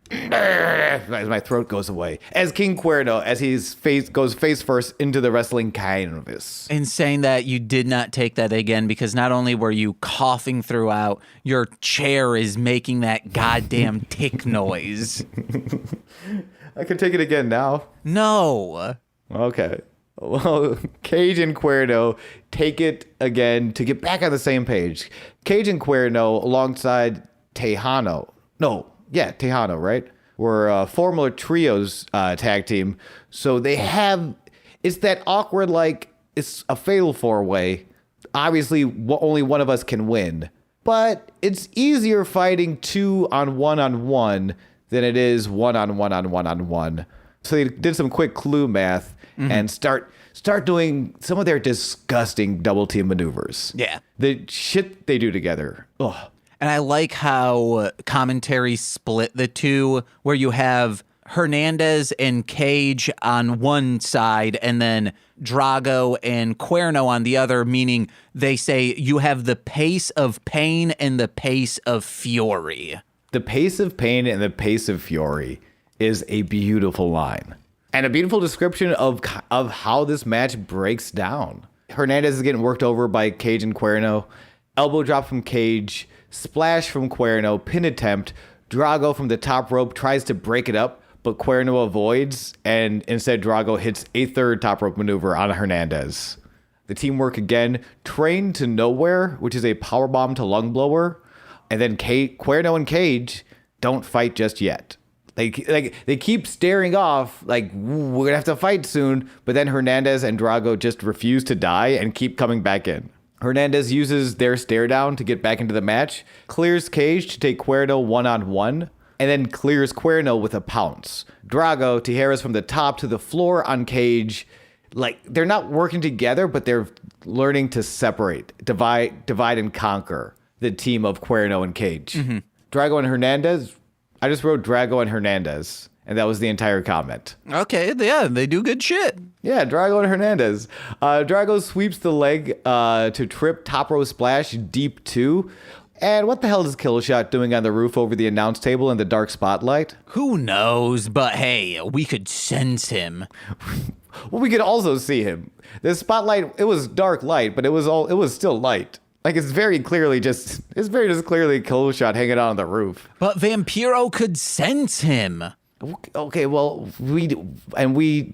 as my throat goes away as King Cuerno as goes face first into the wrestling canvas. In saying that, you did not take that again because not only were you coughing throughout, your chair is making that goddamn tick noise. I can take it again now. No. Okay. Well, Cage and Cuerno take it again to get back on the same page. Cage and Cuerno alongside Tejano. Tejano, right? Were a former trios tag team. So they have, it's that awkward, like, it's a fatal four-way. Obviously, only one of us can win. But it's easier fighting 2-on-1 than it is 1-on-1. So they did some quick clue math and start doing some of their disgusting double team maneuvers. Yeah. The shit they do together. Ugh. And I like how commentary split the two, where you have Hernandez and Cage on one side and then Drago and Cuerno on the other, meaning they say you have the pace of pain and the pace of fury. The pace of pain and the pace of fury is a beautiful line and a beautiful description of how this match breaks down. Hernandez is getting worked over by Cage and Cuerno. Elbow drop from Cage, splash from Cuerno, pin attempt. Drago from the top rope tries to break it up, but Cuerno avoids, and instead Drago hits a third top rope maneuver on Hernandez. The teamwork again, train to nowhere, which is a powerbomb to lung blower, and then Cuerno and Cage don't fight just yet. They keep staring off, like, we're gonna have to fight soon, but then Hernandez and Drago just refuse to die and keep coming back in. Hernandez uses their stare down to get back into the match, clears Cage to take Cuerno 1-on-1, and then clears Cuerno with a pounce. Drago, Tijeras from the top to the floor on Cage. Like, they're not working together, but they're learning to separate, divide and conquer the team of Cuerno and Cage. Mm-hmm. Drago and Hernandez, I just wrote Drago and Hernandez, and that was the entire comment. Okay, yeah, they do good shit. Yeah, Drago and Hernandez. Drago sweeps the leg to trip top row splash deep 2. And what the hell is Killshot doing on the roof over the announce table in the dark spotlight? Who knows, but hey, we could sense him. Well, we could also see him. The spotlight, it was dark light, but it was still light. Like, it's very clearly Killshot hanging out on the roof. But Vampiro could sense him. Okay, well, we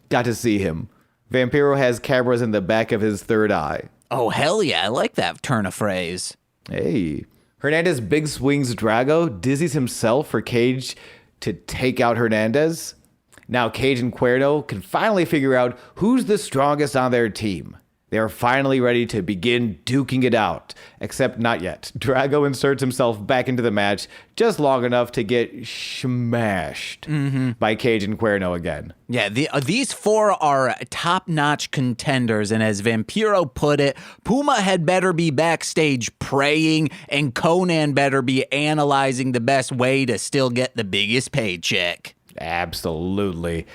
got to see him. Vampiro has cameras in the back of his third eye. Oh, hell yeah, I like that turn of phrase. Hey. Hernandez big swings Drago, dizzies himself for Cage to take out Hernandez. Now Cage and Cuerno can finally figure out who's the strongest on their team. They are finally ready to begin duking it out, except not yet. Drago inserts himself back into the match just long enough to get smashed by Cage and Cuerno again. Yeah, these four are top-notch contenders, and as Vampiro put it, Puma had better be backstage praying, and Conan better be analyzing the best way to still get the biggest paycheck. Absolutely.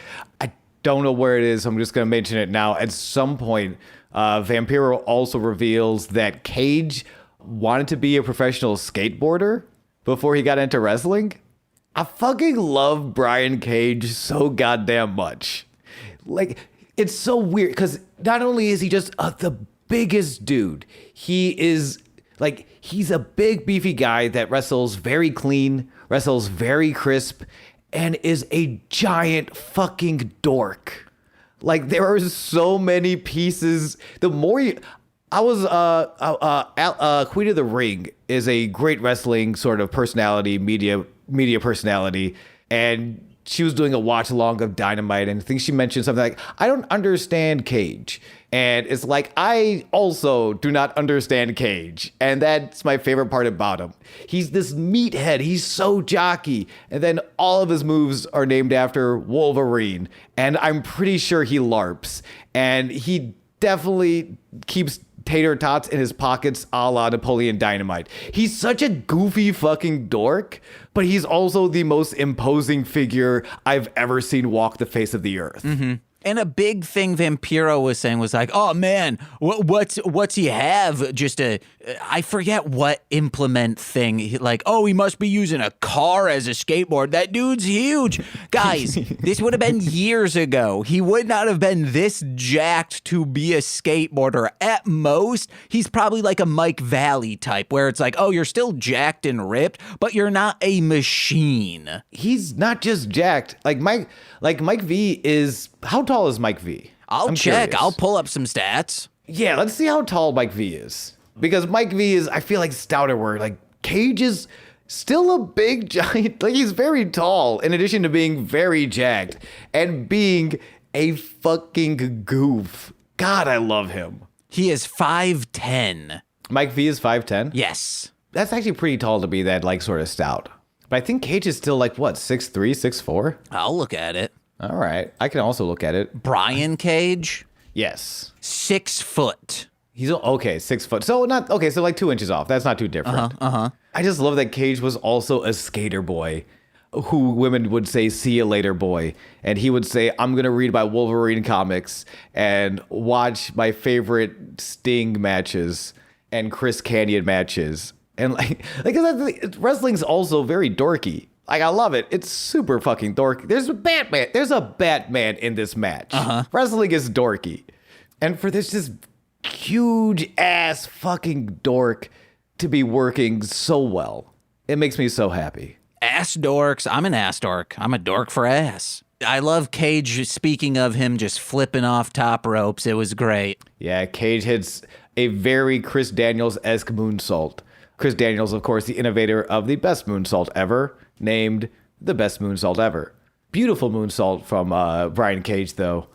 I don't know where it is, so I'm just going to mention it now. At some point, Vampiro also reveals that Cage wanted to be a professional skateboarder before he got into wrestling. I fucking love Brian Cage so goddamn much. Like, it's so weird because not only is he just the biggest dude, he's a big beefy guy that wrestles very clean, wrestles very crisp, and is a giant fucking dork. Like, there are so many pieces. The more you... Queen of the Ring is a great wrestling sort of personality, media personality, and she was doing a watch along of Dynamite, and I think she mentioned something like, I don't understand Cage. And it's like, I also do not understand Cage. And that's my favorite part about him. He's this meathead. He's so jockey. And then all of his moves are named after Wolverine. And I'm pretty sure he LARPs. And he definitely keeps tater tots in his pockets a la Napoleon Dynamite. He's such a goofy fucking dork, but he's also the most imposing figure I've ever seen walk the face of the earth. Mm-hmm. And a big thing Vampiro was saying was like, oh man, what's he have? Just I forget what implement thing. Like, oh, he must be using a car as a skateboard. That dude's huge. Guys, this would have been years ago. He would not have been this jacked to be a skateboarder. At most, he's probably like a Mike Valley type where it's like, oh, you're still jacked and ripped, but you're not a machine. He's not just jacked. Like Mike V is, how tall is Mike V? I'm check. Curious. I'll pull up some stats. Yeah, let's see how tall Mike V is. Because Mike V is, I feel like, stouter where like Cage is still a big giant. Like he's very tall in addition to being very jacked and being a fucking goof. God, I love him. He is 5'10". Mike V is 5'10"? Yes. That's actually pretty tall to be that like sort of stout. But I think Cage is still like what, 6'3", 6'4"? I'll look at it. All right. I can also look at it. Brian Cage, Yes. 6 foot. He's okay, 6 foot. So not okay, so like 2 inches off. That's not too different. I just love that Cage was also a skater boy, who women would say "see you later, boy," and he would say, "I'm gonna read my Wolverine comics and watch my favorite Sting matches and Chris Canyon matches." And like wrestling's also very dorky. Like I love it. It's super fucking dorky. There's a Batman. There's a Batman in this match. Wrestling is dorky, and for this just huge ass fucking dork to be working so well, it makes me so happy. Ass dorks. I'm an ass dork. I'm a dork for ass. I love Cage. Speaking of him just flipping off top ropes, it was great. Yeah, Cage hits a very Chris Daniels-esque moonsault. Chris Daniels, of course, the innovator of the best moonsault ever, named the best moonsault ever. Beautiful moonsault from Brian Cage, though.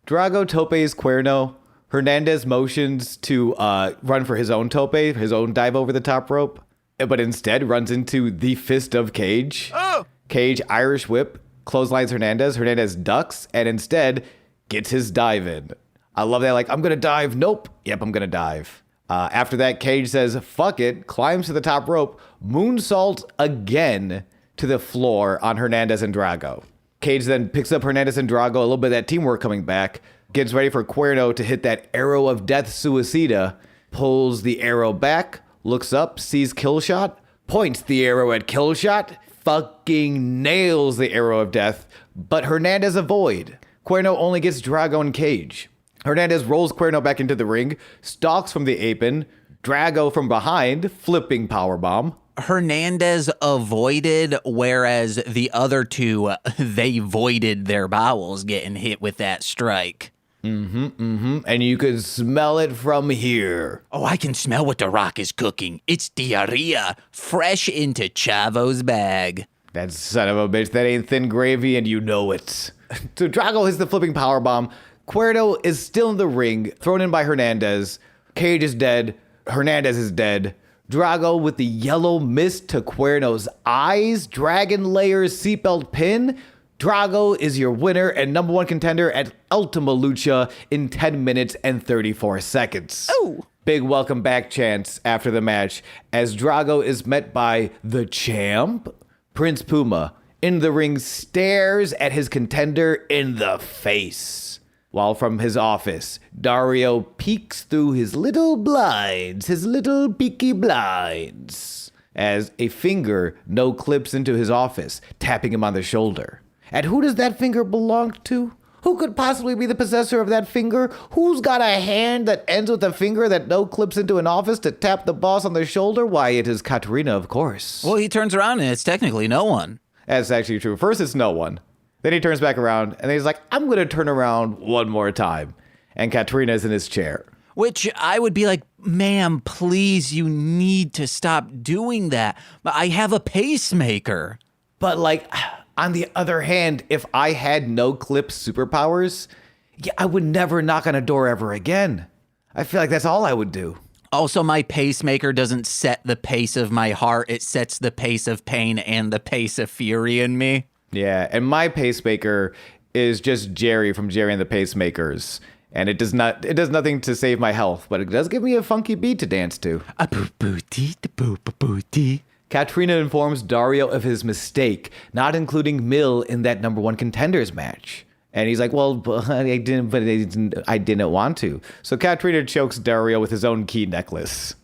Drago topes Cuerno. Hernandez motions to run for his own tope, his own dive over the top rope, but instead runs into the fist of Cage. Oh! Cage Irish whip, clotheslines Hernandez. Hernandez ducks and instead gets his dive in. I love that. Like, I'm going to dive. Nope. Yep, I'm going to dive. After that, Cage says, fuck it, climbs to the top rope, moonsault again to the floor on Hernandez and Drago. Cage then picks up Hernandez and Drago, a little bit of that teamwork coming back, gets ready for Cuerno to hit that arrow of death suicida, pulls the arrow back, looks up, sees Killshot, points the arrow at Killshot, fucking nails the arrow of death, but Hernandez avoid. Cuerno only gets Drago and Cage. Hernandez rolls Cuerno back into the ring, stalks from the apron, Drago from behind, flipping powerbomb. Hernandez avoided, whereas the other two, they voided their bowels getting hit with that strike. And you can smell it from here. Oh, I can smell what The Rock is cooking. It's diarrhea, fresh into Chavo's bag. That son of a bitch, that ain't thin gravy and you know it. So Drago hits the flipping powerbomb. Cuerno is still in the ring, thrown in by Hernandez. Cage is dead. Hernandez is dead. Drago with the yellow mist to Cuerno's eyes. Dragon Layers seatbelt pin. Drago is your winner and number one contender at Ultima Lucha in 10 minutes and 34 seconds. Oh. Big welcome back chants after the match as Drago is met by the champ. Prince Puma in the ring stares at his contender in the face. While from his office, Dario peeks through his little blinds, his little peaky blinds, as a finger no-clips into his office, tapping him on the shoulder. And who does that finger belong to? Who could possibly be the possessor of that finger? Who's got a hand that ends with a finger that no-clips into an office to tap the boss on the shoulder? Why, it is Katarina, of course. Well, he turns around and it's technically no one. That's actually true. First, it's no one. Then he turns back around, and then he's like, I'm going to turn around one more time. And Katarina's in his chair. Which I would be like, ma'am, please, you need to stop doing that. I have a pacemaker. But, like, on the other hand, if I had no-clip superpowers, yeah, I would never knock on a door ever again. I feel like that's all I would do. Also, my pacemaker doesn't set the pace of my heart. It sets the pace of pain and the pace of fury in me. Yeah, and my pacemaker is just Jerry from Jerry and the Pacemakers. And it does nothing to save my health, but it does give me a funky beat to dance to. A boo-boo-dee, da boo-boo-dee. Katrina informs Dario of his mistake, not including Mill in that number one contenders match. And he's like, well, I didn't want to. So Katrina chokes Dario with his own key necklace.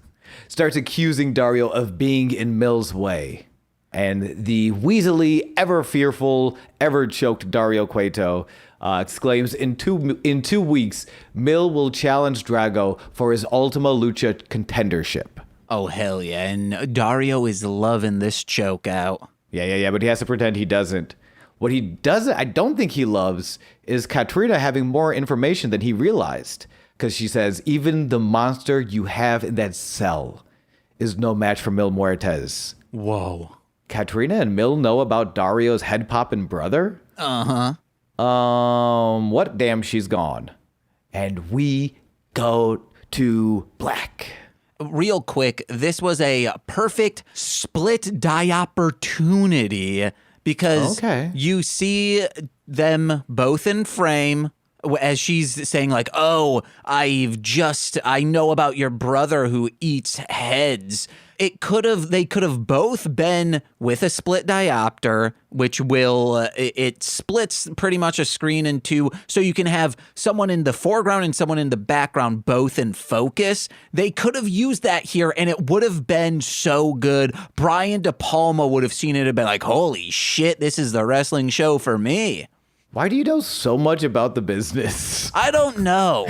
Starts accusing Dario of being in Mill's way. And the weaselly, ever fearful, ever choked Dario Cueto exclaims, in two weeks, Mill will challenge Drago for his Ultima Lucha contendership. Oh, hell yeah. And Dario is loving this choke out. Yeah, but he has to pretend he doesn't. What he doesn't, I don't think he loves, is Katrina having more information than he realized. Because she says, even the monster you have in that cell is no match for Mil Muertes. Whoa. Katrina and Mil know about Dario's head poppin' brother? What damn she's gone. And we go to black. Real quick, this was a perfect split die opportunity because you see them both in frame as she's saying like, oh, I know about your brother who eats heads. They could have both been with a split diopter, which it splits pretty much a screen in two. So you can have someone in the foreground and someone in the background, both in focus. They could have used that here and it would have been so good. Brian De Palma would have seen it and been like, holy shit, this is the wrestling show for me. Why do you know so much about the business? I don't know.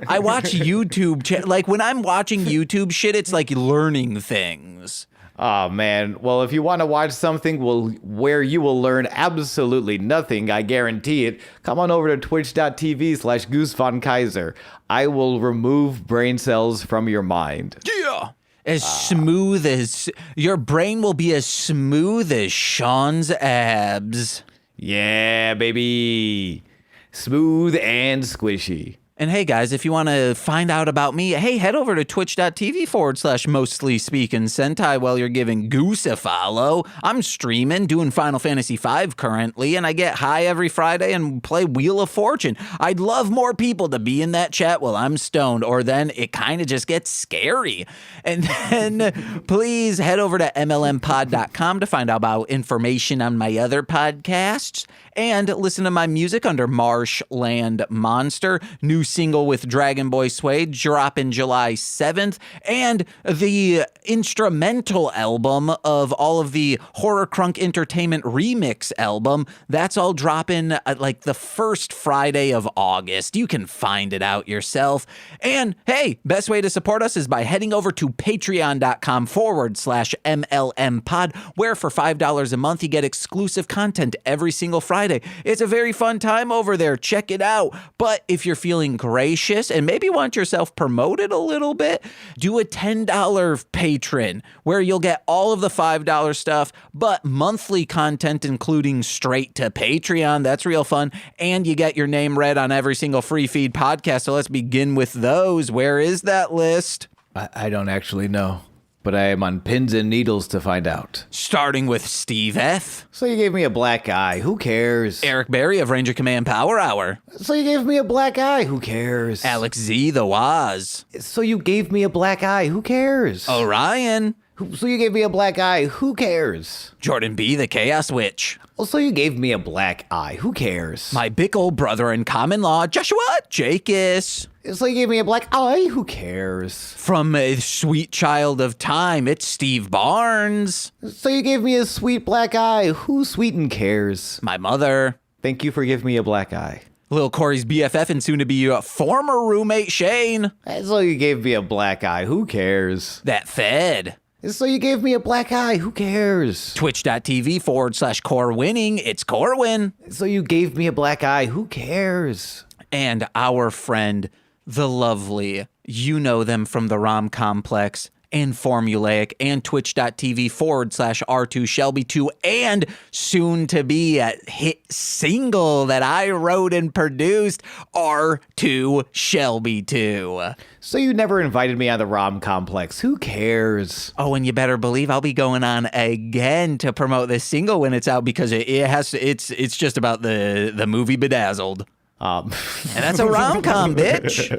I watch YouTube. Like when I'm watching YouTube shit, it's like learning things. Oh, man. Well, if you want to watch something where you will learn absolutely nothing, I guarantee it, come on over to twitch.tv/Goose Von Kaiser. I will remove brain cells from your mind. Yeah. As smooth as your brain will be as smooth as Sean's abs. Yeah, baby. Smooth and squishy. And hey, guys, if you want to find out about me, hey, head over to twitch.tv/mostly speaking Sentai while you're giving Goose a follow. I'm streaming, doing Final Fantasy V currently, and I get high every Friday and play Wheel of Fortune. I'd love more people to be in that chat while I'm stoned, or then it kind of just gets scary. And then please head over to mlmpod.com to find out about information on my other podcasts and listen to my music under Marshland Monster. New single with Dragon Boy Suede dropping July 7th, and the instrumental album of all of the Horror Crunk Entertainment remix album, that's all dropping like the first Friday of August. You can find it out yourself. And hey, best way to support us is by heading over to patreon.com/MLMpod, where for $5 a month you get exclusive content every single Friday. It's a very fun time over there. Check it out. But if you're feeling gracious and maybe want yourself promoted a little bit, do a $10 patron where you'll get all of the $5 stuff, but monthly content including straight to Patreon. That's real fun. And you get your name read on every single free feed podcast. So let's begin with those. Where is that list? I don't actually know, but I am on pins and needles to find out. Starting with Steve F. So you gave me a black eye. Who cares? Eric Berry of Ranger Command Power Hour. So you gave me a black eye. Who cares? Alex Z. The Waz. So you gave me a black eye. Who cares? Orion. So you gave me a black eye. Who cares? Jordan B. The Chaos Witch. So you gave me a black eye. Who cares? My big old brother in common law, Joshua Jakis. So you gave me a black eye. Who cares? From a sweet child of time, it's Steve Barnes. So you gave me a sweet black eye. Who sweet and cares? My mother. Thank you for giving me a black eye. Lil Corey's BFF and soon to be your former roommate Shane. So you gave me a black eye. Who cares? That Fed. So you gave me a black eye. Who cares? Twitch.tv/core winning. It's Corwin. So you gave me a black eye. Who cares? And our friend, the lovely, you know them from the Rom Complex and Formulaic and twitch.tv/R2Shelby2 and soon to be a hit single that I wrote and produced, R2 Shelby 2. So you never invited me on the Rom Complex. Who cares? Oh, and you better believe I'll be going on again to promote this single when it's out because it's just about the movie Bedazzled. Um, And that's a rom-com, bitch.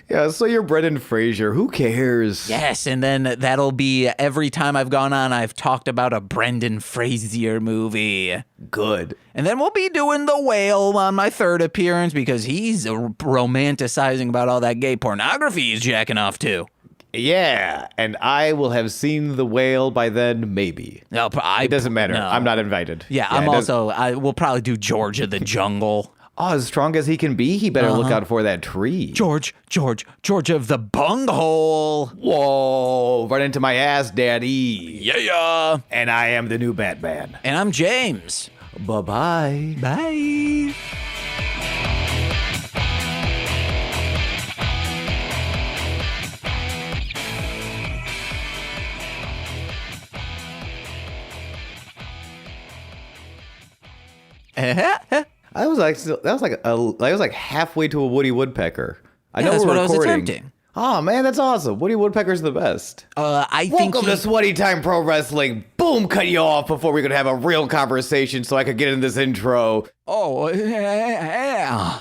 yeah, so you're Brendan Fraser. Who cares? Yes, and then that'll be every time I've gone on, I've talked about a Brendan Fraser movie. Good. And then we'll be doing The Whale on my third appearance because he's romanticizing about all that gay pornography he's jacking off to. Yeah, and I will have seen The Whale by then, maybe. No, It doesn't matter. No. I'm not invited. Yeah, I will probably do George of the Jungle. Oh, as strong as he can be, he better look out for that tree. George of the Bunghole. Whoa, run into my ass, daddy. Yeah. And I am the new Batman. And I'm James. Bye-bye. Bye. I was like halfway to a Woody Woodpecker. I Yeah, know that's we're what I was recording. attempting. Oh man, that's awesome. Woody Woodpecker's the best. I think Welcome to Sweaty Time Pro Wrestling. Boom, cut you off before we could have a real conversation so I could get in this intro. Oh, yeah.